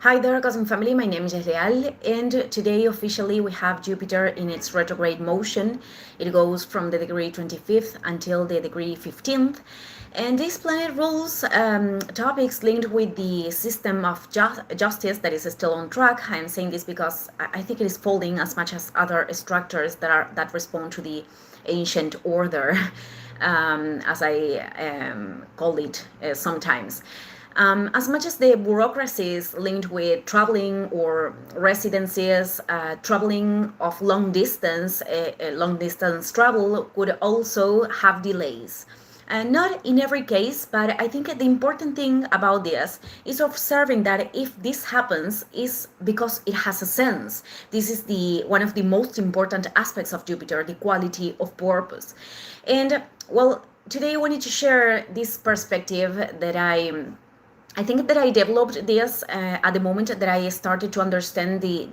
Hi there, Cosmic Family. My name is Real, and today officially we have Jupiter in its retrograde motion. It goes from the degree 25th until the degree 15th. And this planet rules topics linked with the system of justice that is still on track. I am saying this because I think it is folding as much as other structures that respond to the ancient order, as I call it sometimes. As much as the bureaucracies linked with traveling or residencies, traveling of long distance travel could also have delays. Not in every case, but I think the important thing about this is observing that if this happens is because it has a sense. This is the one of the most important aspects of Jupiter, the quality of purpose. And well, today I wanted to share this perspective that I think that I developed this at the moment that I started to understand the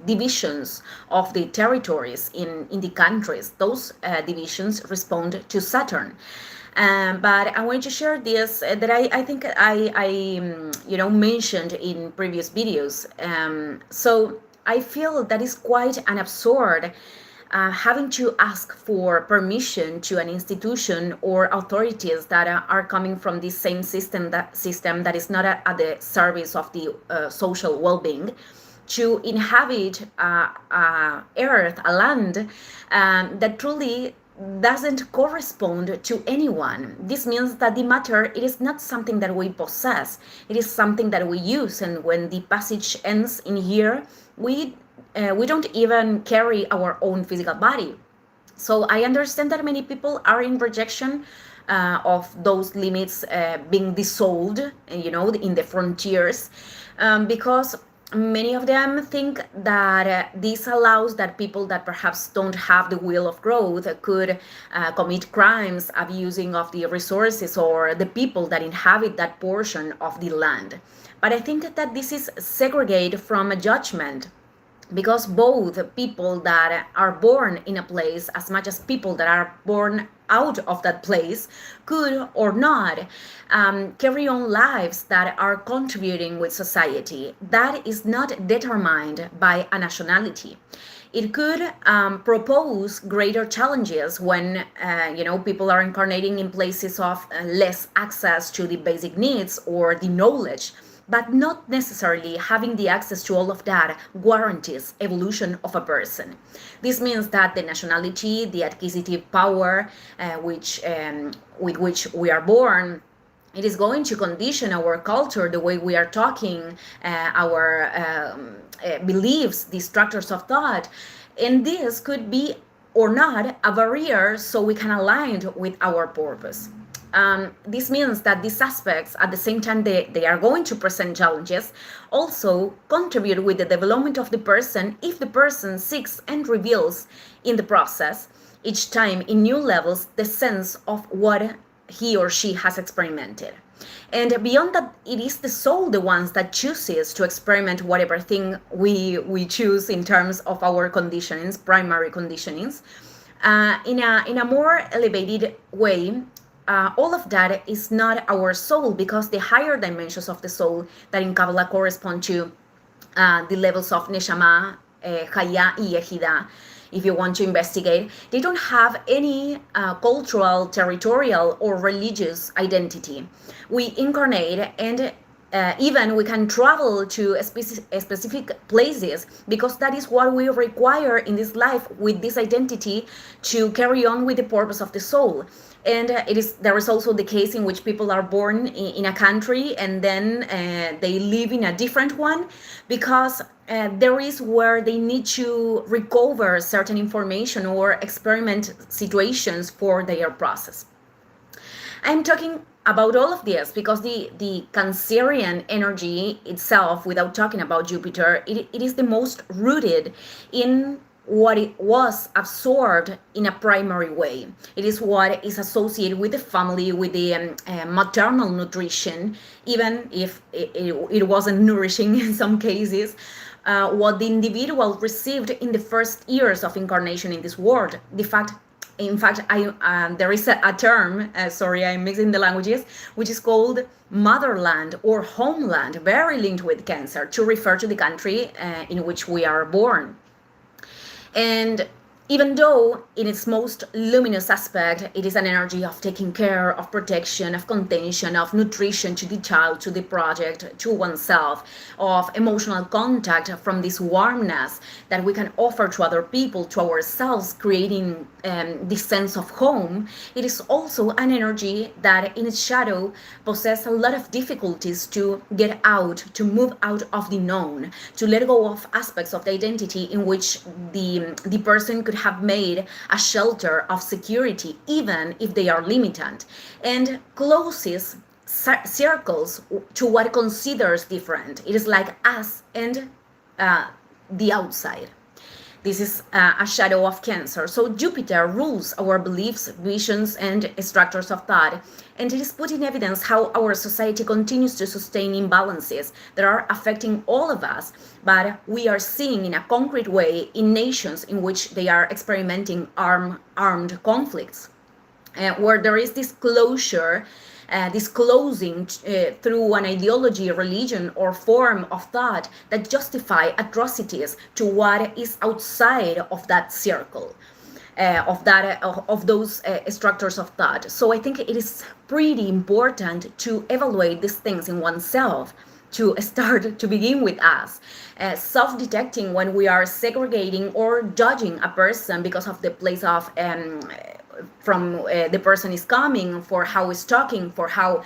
divisions of the territories in the countries. Those divisions respond to Saturn. But I wanted to share this that I think I mentioned in previous videos. So I feel that is quite an absurd having to ask for permission to an institution or authorities that are coming from this same system that is not at the service of the social well-being to inhabit earth, a land that truly doesn't correspond to anyone. This means that the matter, it is not something that we possess, it is something that we use, and when the passage ends in here, we don't even carry our own physical body. So I understand that many people are in rejection of those limits being dissolved, in the frontiers, because many of them think that this allows that people that perhaps don't have the will of growth could commit crimes, abusing of the resources or the people that inhabit that portion of the land. But I think that this is segregated from a judgment, because both people that are born in a place as much as people that are born out of that place could or not carry on lives that are contributing with society. That is not determined by a nationality. It could propose greater challenges when people are incarnating in places of less access to the basic needs or the knowledge, but not necessarily having the access to all of that guarantees evolution of a person. This means that the nationality, the acquisitive power with which we are born, it is going to condition our culture, the way we are talking, our beliefs, the structures of thought. And this could be or not a barrier so we can align with our purpose. This means that these aspects, at the same time they are going to present challenges, also contribute with the development of the person if the person seeks and reveals in the process, each time in new levels, the sense of what he or she has experimented. And beyond that, it is the soul the ones that chooses to experiment whatever thing we choose in terms of our conditionings, primary conditionings, in a more elevated way. All of that is not our soul, because the higher dimensions of the soul that in Kabbalah correspond to the levels of Neshama, Chaya, y Yehida, if you want to investigate, they don't have any cultural, territorial, or religious identity. We incarnate, and even we can travel to specific places, because that is what we require in this life with this identity to carry on with the purpose of the soul. And there is also the case in which people are born in a country and then they live in a different one, because there is where they need to recover certain information or experiment situations for their process. I'm talking about all of this because the Cancerian energy itself, without talking about Jupiter, it is the most rooted in what it was absorbed in a primary way. It is what is associated with the family, with the maternal nutrition, even if it wasn't nourishing in some cases. What the individual received in the first years of incarnation in this world, the fact In fact, there is a term, sorry, I'm mixing the languages, which is called motherland or homeland, very linked with Cancer, to refer to the country in which we are born. And even though in its most luminous aspect, it is an energy of taking care, of protection, of contention, of nutrition to the child, to the project, to oneself, of emotional contact from this warmness that we can offer to other people, to ourselves, creating this sense of home, it is also an energy that in its shadow possesses a lot of difficulties to get out, to move out of the known, to let go of aspects of the identity in which the person could have made a shelter of security, even if they are limited, and closes circles to what it considers different. It is like us and the outside. This is a shadow of Cancer. So Jupiter rules our beliefs, visions, and structures of thought. And it is put in evidence how our society continues to sustain imbalances that are affecting all of us, but we are seeing in a concrete way in nations in which they are experimenting armed conflicts, where there is this closure, this closing through an ideology, religion, or form of thought that justify atrocities to what is outside of that circle, of those structures of thought. So I think it is pretty important to evaluate these things in oneself, to start to begin with us, self-detecting when we are segregating or judging a person because of the place of from the person is coming, for how is talking, for how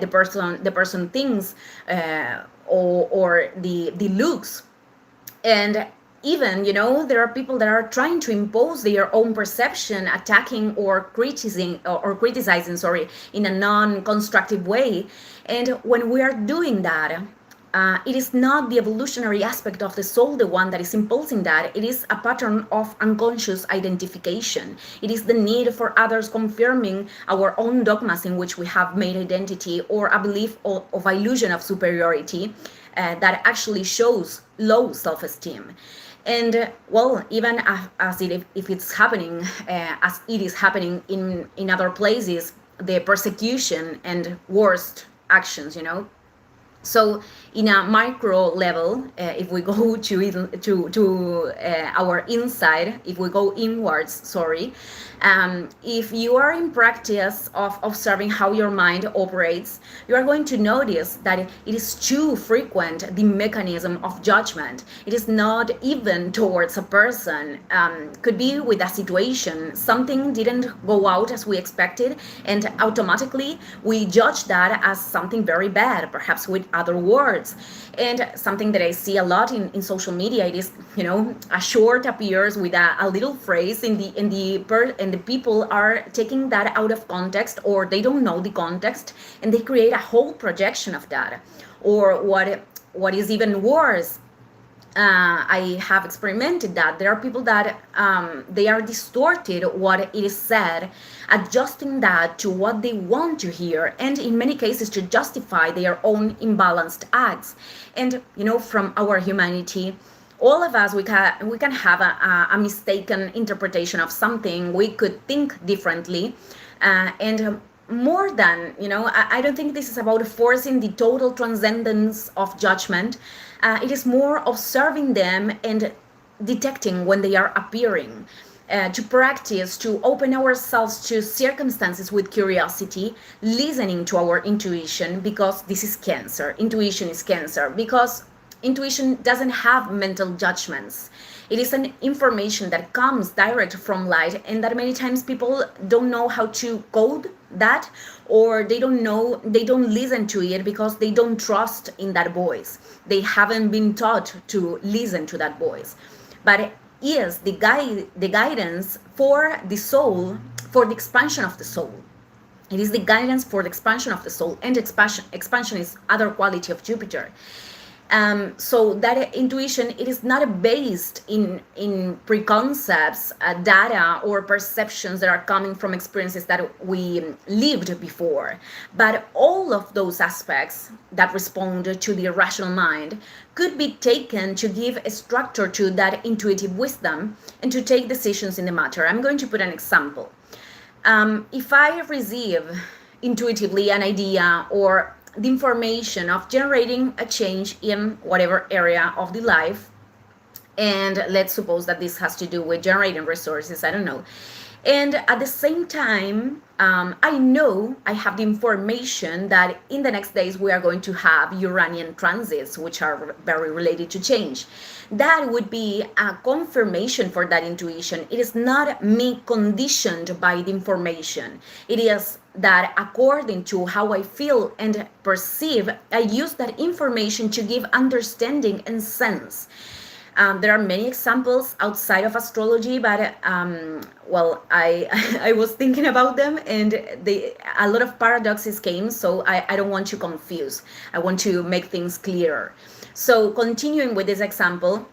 the person thinks, or the looks. And even, there are people that are trying to impose their own perception, attacking or criticizing, in a non-constructive way. And when we are doing that, it is not the evolutionary aspect of the soul, the one that is imposing that. It is a pattern of unconscious identification. It is the need for others confirming our own dogmas in which we have made identity, or a belief of illusion of superiority that actually shows low self-esteem. And well, even if it's happening, as it is happening in other places, the persecution and worst actions, So in a micro level, if we go to our inside, if we go inwards, if you are in practice of observing how your mind operates, you are going to notice that it is too frequent, the mechanism of judgment. It is not even towards a person. Could be with a situation, something didn't go out as we expected, and automatically we judge that as something very bad, perhaps with other words. And something that I see a lot in social media, it is, a short appears with a little phrase and the people are taking that out of context, or they don't know the context, and they create a whole projection of that. Or what is even worse, I have experimented that there are people that they are distorted what it is said, adjusting that to what they want to hear, and in many cases to justify their own imbalanced acts. And from our humanity, all of us, we can have a mistaken interpretation of something. We could think differently, and more than, I don't think this is about forcing the total transcendence of judgment. It is more observing them and detecting when they are appearing. To practice, to open ourselves to circumstances with curiosity, listening to our intuition, because this is Cancer. Intuition is Cancer, because intuition doesn't have mental judgments. It is an information that comes direct from light, and that many times people don't know how to code that, or they don't listen to it because they don't trust in that voice. They haven't been taught to listen to that voice. But is the guidance for the soul, for the expansion of the soul. It is the guidance for the expansion of the soul, and expansion is other quality of Jupiter. So that intuition, it is not based in preconcepts, data or perceptions that are coming from experiences that we lived before, but all of those aspects that respond to the rational mind could be taken to give a structure to that intuitive wisdom and to take decisions in the matter. I'm going to put an example. If I receive intuitively an idea or the information of generating a change in whatever area of the life, and let's suppose that this has to do with generating resources, I don't know, and at the same time, I know I have the information that in the next days we are going to have Uranian transits, which are very related to change. That would be a confirmation for that intuition. It is not me conditioned by the information. It is that according to how I feel and perceive, I use that information to give understanding and sense. There are many examples outside of astrology, but I was thinking about them, and a lot of paradoxes came, so I don't want to confuse. I want to make things clearer. So continuing with this example,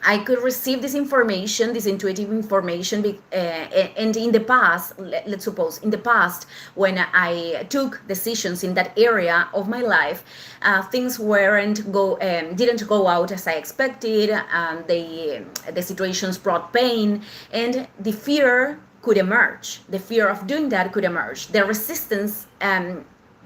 I could receive this information, this intuitive information, and in the past, let's suppose, in the past, when I took decisions in that area of my life, things didn't go out as I expected. The situations brought pain, and the fear could emerge. The fear of doing that could emerge. The resistance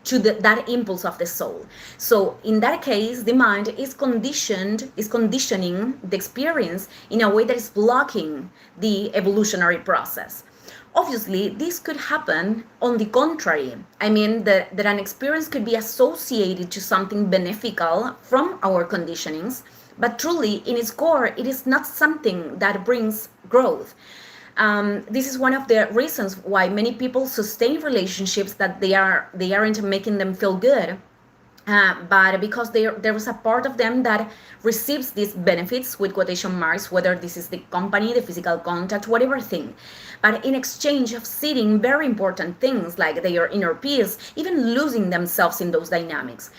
to that impulse of the soul. So in that case, the mind is conditioning the experience in a way that is blocking the evolutionary process. Obviously, this could happen on the contrary. I mean, that an experience could be associated to something beneficial from our conditionings, but truly, in its core, it is not something that brings growth. This is one of the reasons why many people sustain relationships that they aren't making them feel good, but because there is a part of them that receives these benefits with quotation marks, whether this is the company, the physical contact, whatever thing. But in exchange of seeing very important things like their inner peace, even losing themselves in those dynamics.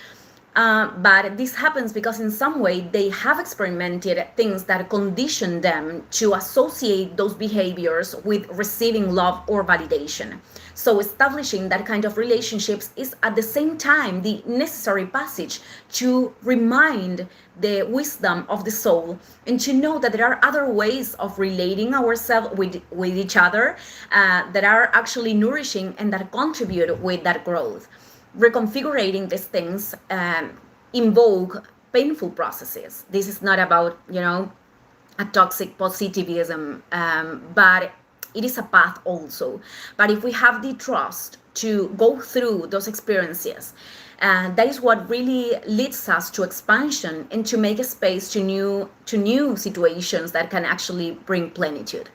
But this happens because in some way they have experimented things that condition them to associate those behaviors with receiving love or validation. So establishing that kind of relationships is at the same time the necessary passage to remind the wisdom of the soul and to know that there are other ways of relating ourselves with each other that are actually nourishing and that contribute with that growth. Reconfiguring these things invoke painful processes. This is not about, a toxic positivism, but it is a path also. But if we have the trust to go through those experiences, that is what really leads us to expansion and to make a space to new situations that can actually bring plenitude.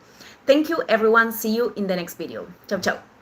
Thank you, everyone. See you in the next video. Ciao, ciao.